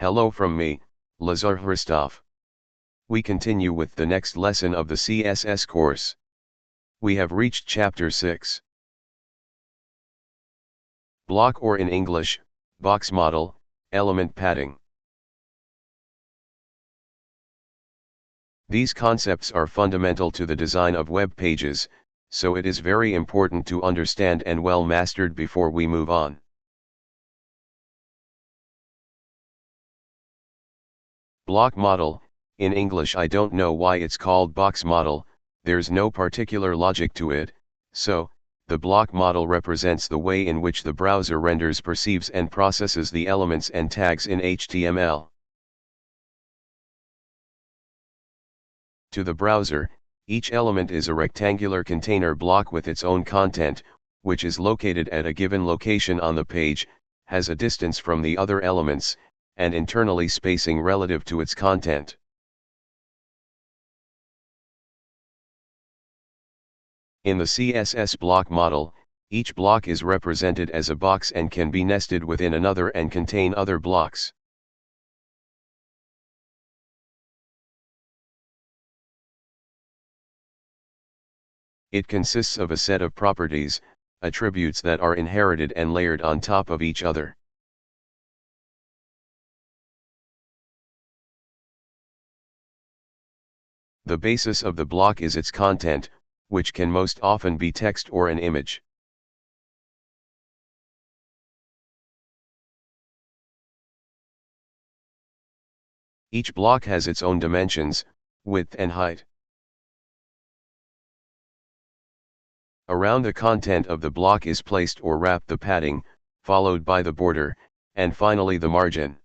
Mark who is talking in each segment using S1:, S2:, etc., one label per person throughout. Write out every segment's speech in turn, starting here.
S1: Hello from me, Lazarus. We continue with the next lesson of the CSS course. We have reached chapter 6. Block, or in English, box model, element padding. These concepts are fundamental to the design of web pages, so it is very important to understand and well mastered before we move on. Block model, in English I don't know why it's called box model, there's no particular logic to it, so, the block model represents the way in which the browser renders, perceives and processes the elements and tags in HTML. To the browser, each element is a rectangular container block with its own content, which is located at a given location on the page, has a distance from the other elements, and internally spacing relative to its content. In the CSS block model, each block is represented as a box and can be nested within another and contain other blocks. It consists of a set of properties, attributes that are inherited and layered on top of each other. The basis of the block is its content, which can most often be text or an image. Each block has its own dimensions, width and height. Around the content of the block is placed or wrapped the padding, followed by the border, and finally the margin.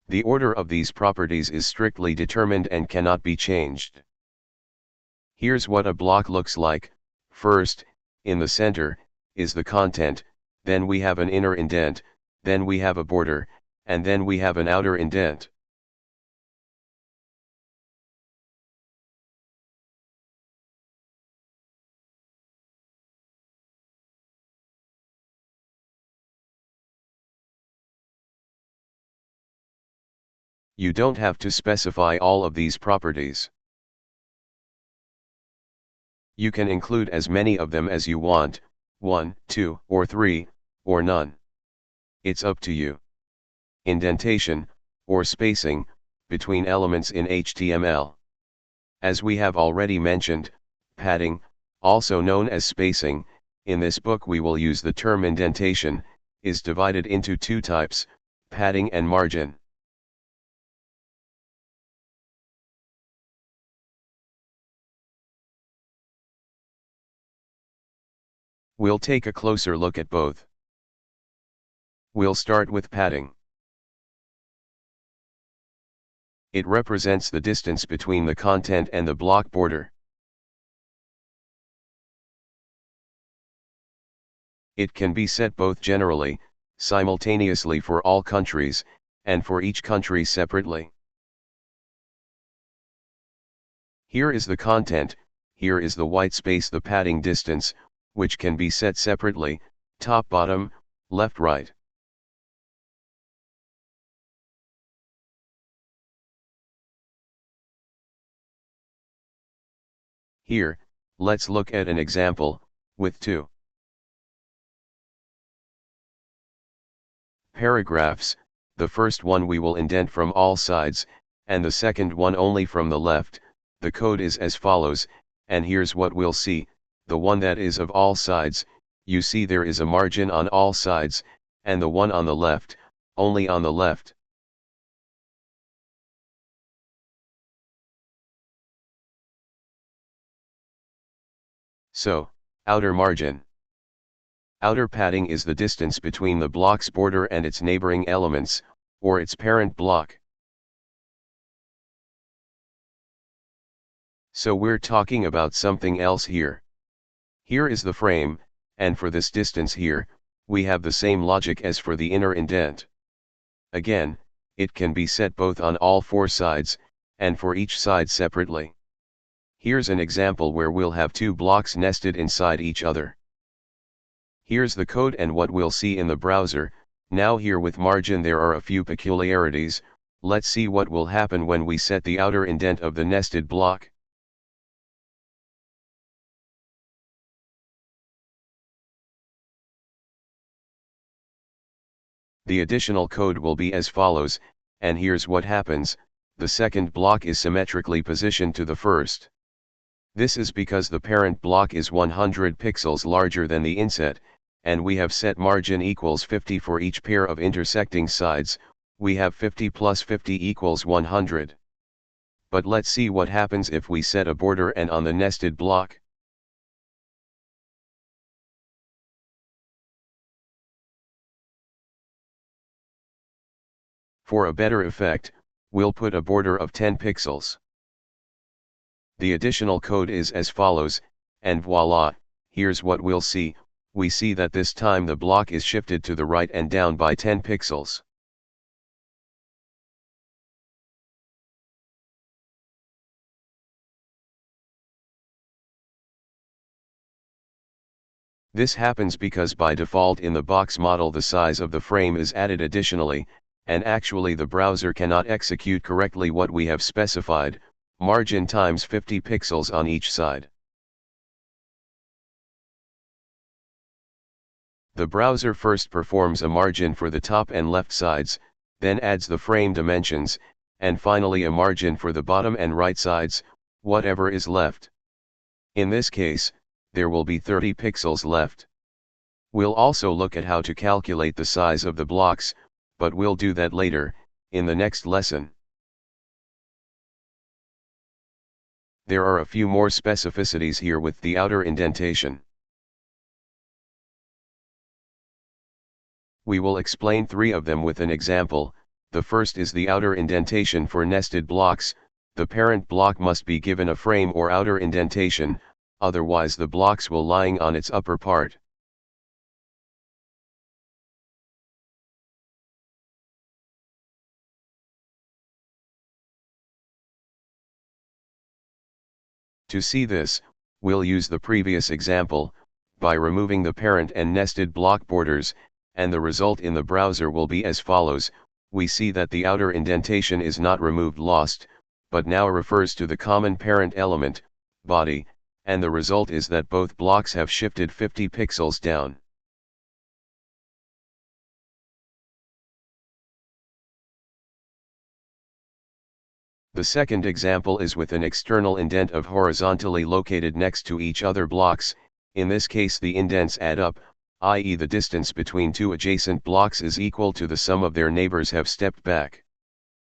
S1: The order of these properties is strictly determined and cannot be changed. Here's what a block looks like. First, in the center, is the content, then we have an inner indent, then we have a border, and then we have an outer indent. You don't have to specify all of these properties. You can include as many of them as you want, 1, 2, or 3, or none. It's up to you. Indentation, or spacing, between elements in HTML. As we have already mentioned, padding, also known as spacing, in this book we will use the term indentation, is divided into two types, padding and margin. We'll take a closer look at both. We'll start with padding. It represents the distance between the content and the block border. It can be set both generally, simultaneously for all countries, and for each country separately. Here is the content, here is the white space, the padding distance, which can be set separately, top bottom, left right. Here, let's look at an example, with two paragraphs. The first one we will indent from all sides, and the second one only from the left. The code is as follows, and here's what we'll see. The one that is of all sides, you see there is a margin on all sides, and the one on the left, only on the left. So, outer margin. Outer padding is the distance between the block's border and its neighboring elements, or its parent block. So we're talking about something else here. Here is the frame, and for this distance here, we have the same logic as for the inner indent. Again, it can be set both on all four sides, and for each side separately. Here's an example where we'll have two blocks nested inside each other. Here's the code and what we'll see in the browser. Now here with margin there are a few peculiarities. Let's see what will happen when we set the outer indent of the nested block. The additional code will be as follows, and here's what happens: the second block is symmetrically positioned to the first. This is because the parent block is 100 pixels larger than the inset, and we have set margin equals 50 for each pair of intersecting sides. We have 50 plus 50 equals 100. But let's see what happens if we set a border and on the nested block. For a better effect, we'll put a border of 10 pixels. The additional code is as follows, and voila, here's what we'll see. We see that this time the block is shifted to the right and down by 10 pixels. This happens because by default in the box model the size of the frame is added additionally, and actually the browser cannot execute correctly what we have specified, margin times 50 pixels on each side. The browser first performs a margin for the top and left sides, then adds the frame dimensions, and finally a margin for the bottom and right sides, whatever is left. In this case, there will be 30 pixels left. We'll also look at how to calculate the size of the blocks, but we'll do that later, in the next lesson. There are a few more specificities here with the outer indentation. We will explain 3 of them with an example. The first is the outer indentation for nested blocks. The parent block must be given a frame or outer indentation, otherwise the blocks will lying on its upper part. To see this, we'll use the previous example, by removing the parent and nested block borders, and the result in the browser will be as follows. We see that the outer indentation is not removed lost, but now refers to the common parent element, body, and the result is that both blocks have shifted 50 pixels down. The second example is with an external indent of horizontally located next to each other blocks. In this case the indents add up, i.e. the distance between two adjacent blocks is equal to the sum of their neighbors have stepped back.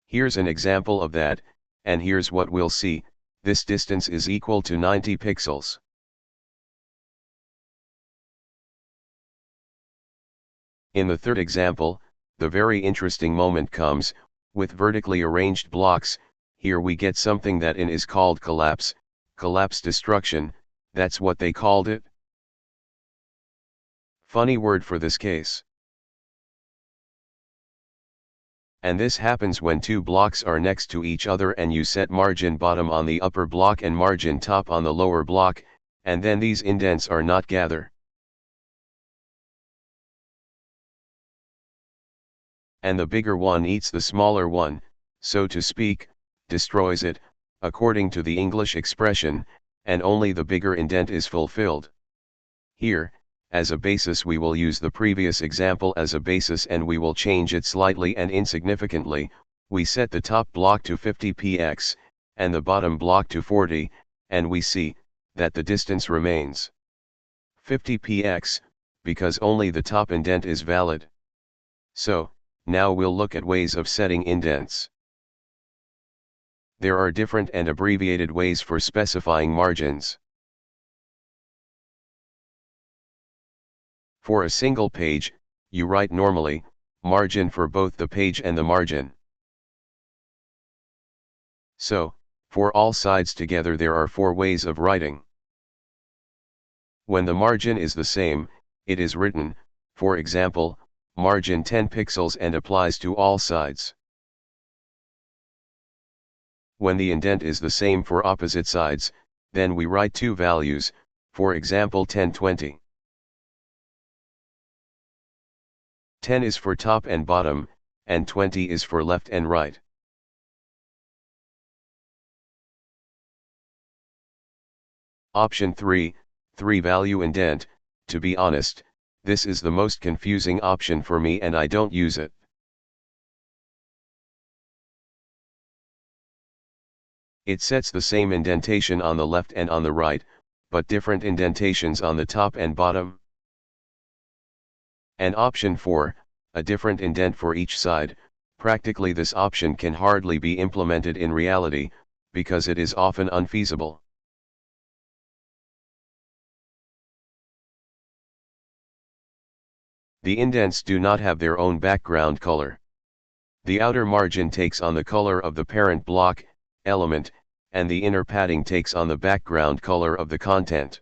S1: Here's an example of that, and here's what we'll see. This distance is equal to 90 pixels. In the third example, the very interesting moment comes. With vertically arranged blocks, here we get something that is called collapse destruction, that's what they called it. Funny word for this case. And this happens when two blocks are next to each other and you set margin bottom on the upper block and margin top on the lower block, and then these indents are not gather. And the bigger one eats the smaller one, so to speak, destroys it, according to the English expression, and only the bigger indent is fulfilled. Here, as a basis we will use the previous example as a basis and we will change it slightly and insignificantly. We set the top block to 50 px, and the bottom block to 40, and we see that the distance remains 50 px, because only the top indent is valid. So, now we'll look at ways of setting indents. There are different and abbreviated ways for specifying margins. For a single page, you write normally, margin for both the page and the margin. So, for all sides together there are 4 ways of writing. When the margin is the same, it is written, for example, margin 10 pixels and applies to all sides. When the indent is the same for opposite sides, then we write two values, for example 10, 20. 10 is for top and bottom, and 20 is for left and right. Option 3, 3-value indent. To be honest, this is the most confusing option for me and I don't use it. It sets the same indentation on the left and on the right, but different indentations on the top and bottom. And option 4, a different indent for each side. Practically this option can hardly be implemented in reality, because it is often unfeasible. The indents do not have their own background color. The outer margin takes on the color of the parent block, element, and the inner padding takes on the background color of the content.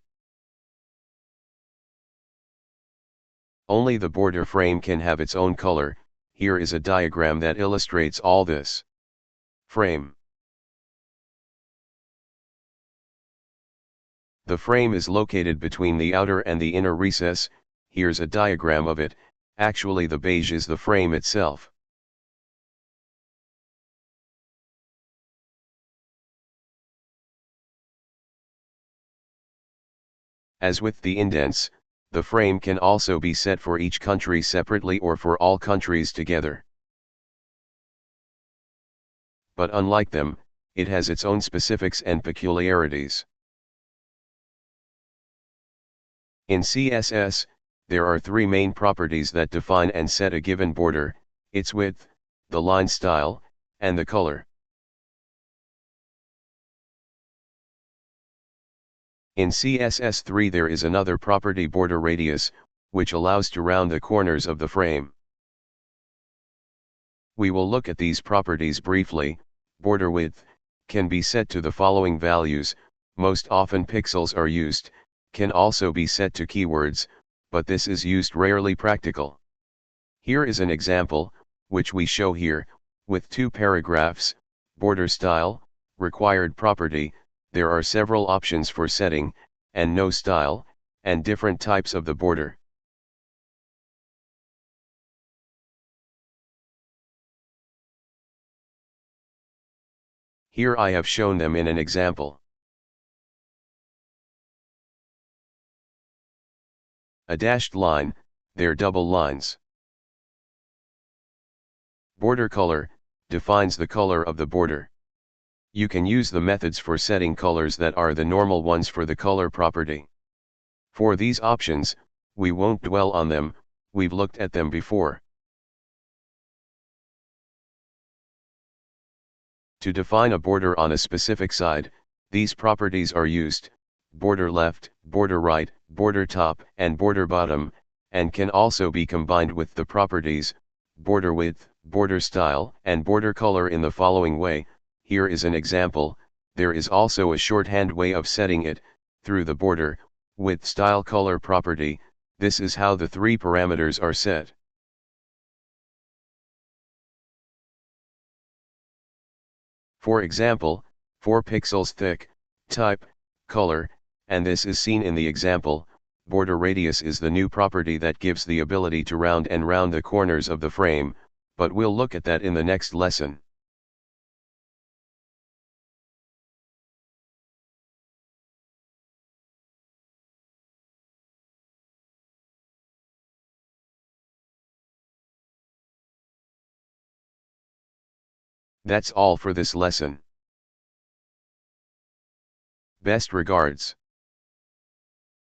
S1: Only the border frame can have its own color. Here is a diagram that illustrates all this. Frame. The frame is located between the outer and the inner recess. Here's a diagram of it. Actually the beige is the frame itself. As with the indents, the frame can also be set for each country separately or for all countries together. But unlike them, it has its own specifics and peculiarities. In CSS, there are three main properties that define and set a given border: its width, the line style, and the color. In CSS3 there is another property, border radius, which allows to round the corners of the frame. We will look at these properties briefly. Border width can be set to the following values. Most often pixels are used, can also be set to keywords, but this is used rarely practical. Here is an example, which we show here, with two paragraphs. Border style, required property. There are several options for setting, and no style, and different types of the border. Here I have shown them in an example. A dashed line, they're double lines. Border color, defines the color of the border. You can use the methods for setting colors that are the normal ones for the color property. For these options, we won't dwell on them, we've looked at them before. To define a border on a specific side, these properties are used: border left, border right, border top, and border bottom, and can also be combined with the properties border width, border style, and border color in the following way. Here is an example. There is also a shorthand way of setting it, through the border width style color property. This is how the three parameters are set. For example, 4 pixels thick, type, color, and this is seen in the example. Border radius is the new property that gives the ability to round the corners of the frame, but we'll look at that in the next lesson. That's all for this lesson. Best regards.